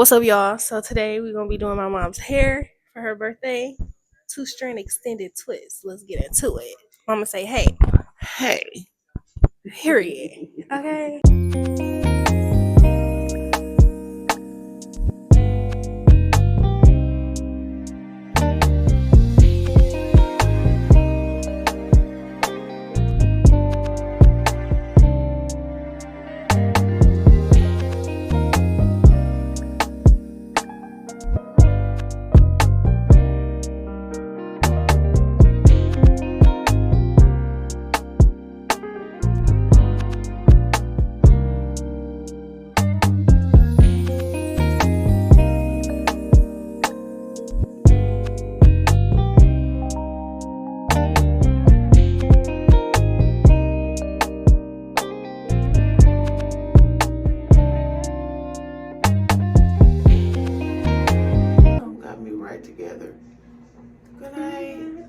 What's up, y'all? So today we're gonna be doing my mom's hair for her birthday. Two-strand extended twist. Let's get into it. Mama say, "Hey, Hey. period." Okay. Got me right together. Good night.